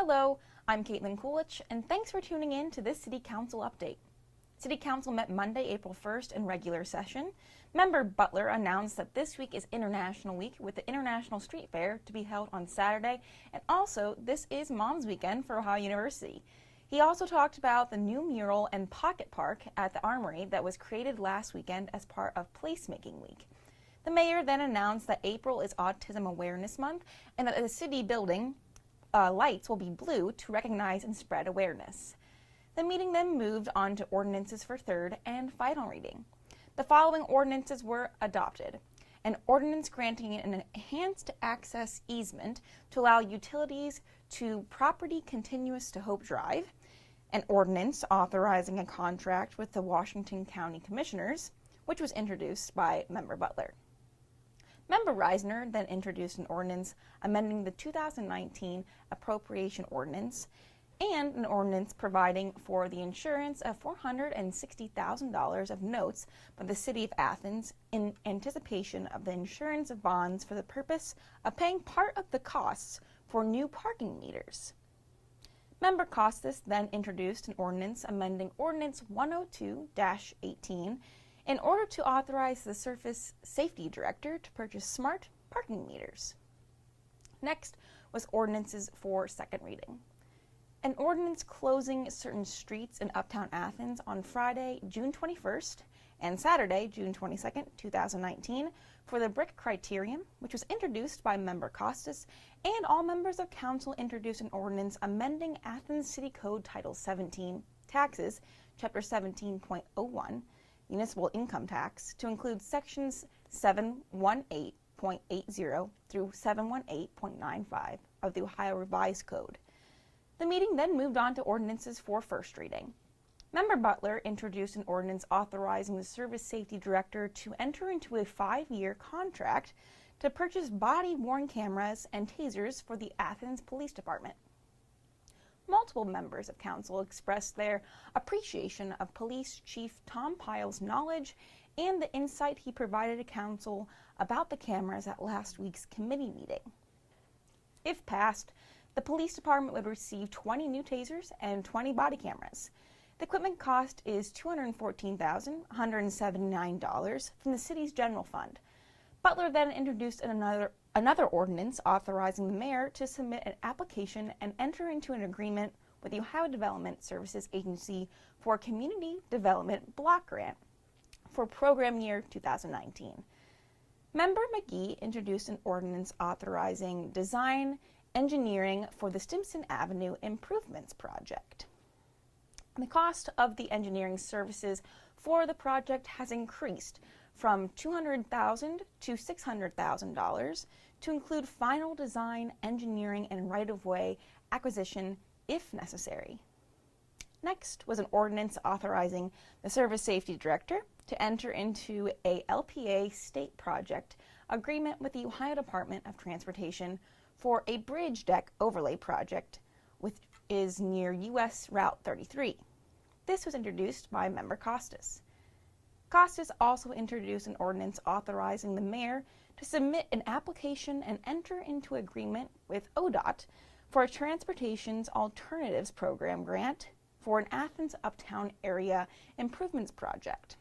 Hello, I'm Caitlin Coolidge, and thanks for tuning in to this City Council update. City Council met Monday, April 1st in regular session. Member Butler announced that this week is International Week with the International Street Fair to be held on Saturday, and also this is Mom's Weekend for Ohio University. He also talked about the new mural and pocket park at the Armory that was created last weekend as part of Placemaking Week. The mayor then announced that April is Autism Awareness Month and that the city building lights will be blue to recognize and spread awareness. The meeting then moved on to ordinances for third and final reading. The following ordinances were adopted. An ordinance granting an enhanced access easement to allow utilities to property continuous to Hope Drive. An ordinance authorizing a contract with the Washington County Commissioners, which was introduced by Member Butler. Member Reisner then introduced an ordinance amending the 2019 appropriation ordinance and an ordinance providing for the insurance of $460,000 of notes by the City of Athens in anticipation of the insurance of bonds for the purpose of paying part of the costs for new parking meters. Member Costas then introduced an ordinance amending Ordinance 102-18 in order to authorize the Surface Safety Director to purchase smart parking meters. Next was ordinances for second reading. An ordinance closing certain streets in Uptown Athens on Friday, June 21st and Saturday, June 22nd, 2019 for the BRIC criterion, which was introduced by Member Costas, and all members of council introduced an ordinance amending Athens City Code Title 17, Taxes, Chapter 17.01, Municipal Income Tax, to include sections 718.80 through 718.95 of the Ohio Revised Code. The meeting then moved on to ordinances for first reading. Member Butler introduced an ordinance authorizing the Service Safety Director to enter into a 5-year contract to purchase body-worn cameras and tasers for the Athens Police Department. Multiple members of council expressed their appreciation of Police Chief Tom Pyle's knowledge and the insight he provided to council about the cameras at last week's committee meeting. If passed, the police department would receive 20 new tasers and 20 body cameras. The equipment cost is $214,179 from the city's general fund. Butler then introduced another ordinance authorizing the mayor to submit an application and enter into an agreement with the Ohio Development Services Agency for a Community Development Block Grant for program year 2019. Member McGee introduced an ordinance authorizing design engineering for the Stimson Avenue Improvements Project. The cost of the engineering services for the project has increased from $200,000 to $600,000 to include final design, engineering, and right-of-way acquisition if necessary. Next was an ordinance authorizing the Service Safety Director to enter into a LPA state project agreement with the Ohio Department of Transportation for a bridge deck overlay project, which is near U.S. Route 33. This was introduced by Member Costas. Costas also introduced an ordinance authorizing the mayor to submit an application and enter into agreement with ODOT for a Transportation's Alternatives Program grant for an Athens Uptown Area Improvements Project.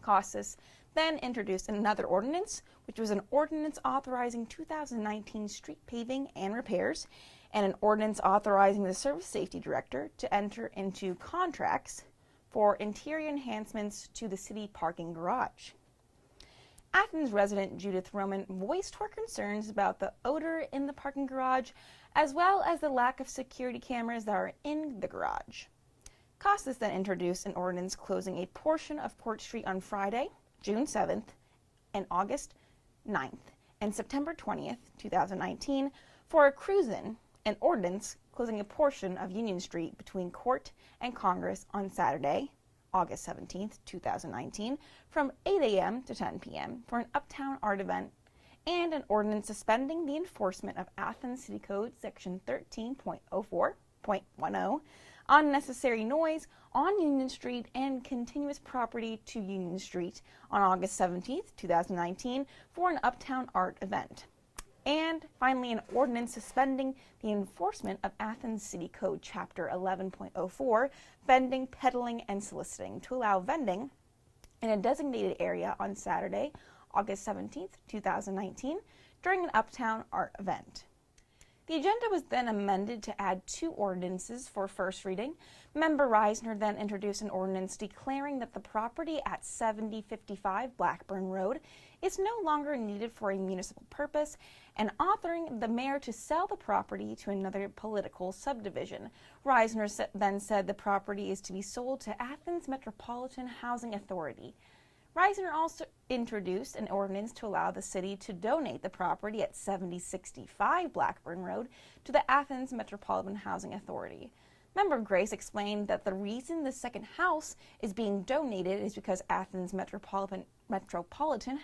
Costas then introduced another ordinance, which was an ordinance authorizing 2019 street paving and repairs, and an ordinance authorizing the Service Safety Director to enter into contracts for interior enhancements to the city parking garage. Athens resident Judith Roman voiced her concerns about the odor in the parking garage, as well as the lack of security cameras that are in the garage. Costas then introduced an ordinance closing a portion of Port Street on Friday, June 7th, and August 9th, and September 20th, 2019, for a cruise-in, an ordinance closing a portion of Union Street between Court and Congress on Saturday, August 17th, 2019, from 8 a.m. to 10 p.m. for an Uptown Art event, and an ordinance suspending the enforcement of Athens City Code Section 13.04.10, unnecessary noise on Union Street and continuous property to Union Street on August 17th, 2019 for an Uptown Art event. And finally, an ordinance suspending the enforcement of Athens City Code Chapter 11.04, vending, peddling, and soliciting, to allow vending in a designated area on Saturday, August 17th, 2019, during an Uptown art event. The agenda was then amended to add 2 ordinances for first reading. Member Reisner then introduced an ordinance declaring that the property at 7055 Blackburn Road is no longer needed for a municipal purpose and authoring the mayor to sell the property to another political subdivision. Reisner then said the property is to be sold to Athens Metropolitan Housing Authority. Reisner also introduced an ordinance to allow the city to donate the property at 7065 Blackburn Road to the Athens Metropolitan Housing Authority. Member Grace explained that the reason the second house is being donated is because Athens Metropolitan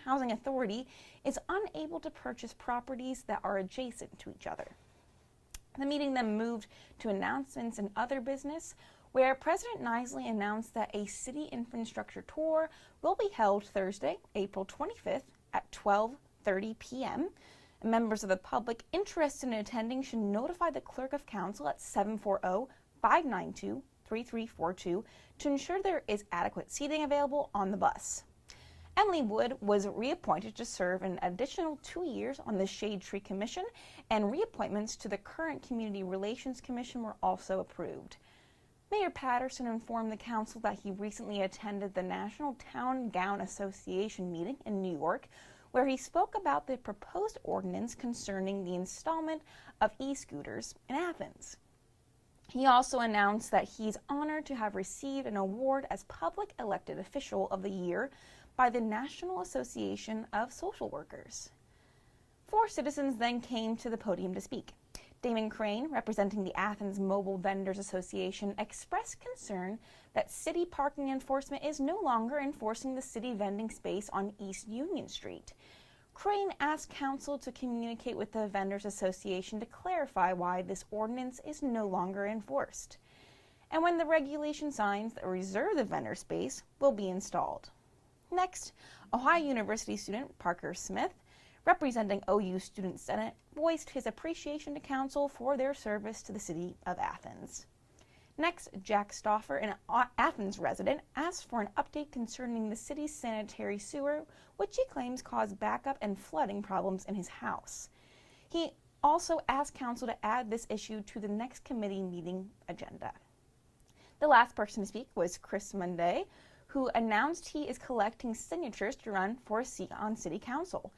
Housing Authority is unable to purchase properties that are adjacent to each other. The meeting then moved to announcements and other business, where President Nisley announced that a city infrastructure tour will be held Thursday, April 25th at 12:30 p.m. Members of the public interested in attending should notify the Clerk of Council at 740-592-3342 to ensure there is adequate seating available on the bus. Emily Wood was reappointed to serve an additional 2 years on the Shade Tree Commission, and reappointments to the current Community Relations Commission were also approved. Mayor Patterson informed the council that he recently attended the National Town Gown Association meeting in New York, where he spoke about the proposed ordinance concerning the installment of e-scooters in Athens. He also announced that he's honored to have received an award as Public Elected Official of the Year by the National Association of Social Workers. 4 citizens then came to the podium to speak. Damon Crane, representing the Athens Mobile Vendors Association, expressed concern that city parking enforcement is no longer enforcing the city vending space on East Union Street. Crane asked council to communicate with the Vendors Association to clarify why this ordinance is no longer enforced, and when the regulation signs that reserve the vendor space will be installed. Next, Ohio University student Parker Smith, representing OU Student Senate, voiced his appreciation to council for their service to the city of Athens. Next, Jack Stauffer, an Athens resident, asked for an update concerning the city's sanitary sewer, which he claims caused backup and flooding problems in his house. He also asked council to add this issue to the next committee meeting agenda. The last person to speak was Chris Munday, who announced he is collecting signatures to run for a seat on city council.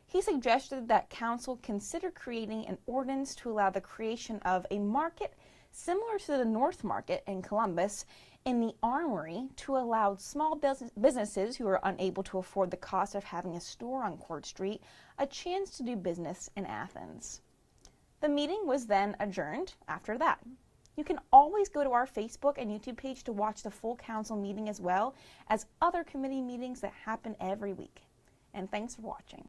He suggested that council consider creating an ordinance to allow the creation of a market similar to the North Market in Columbus in the Armory to allow small businesses who are unable to afford the cost of having a store on Court Street a chance to do business in Athens. The meeting was then adjourned after that. You can always go to our Facebook and YouTube page to watch the full council meeting as well as other committee meetings that happen every week. And thanks for watching.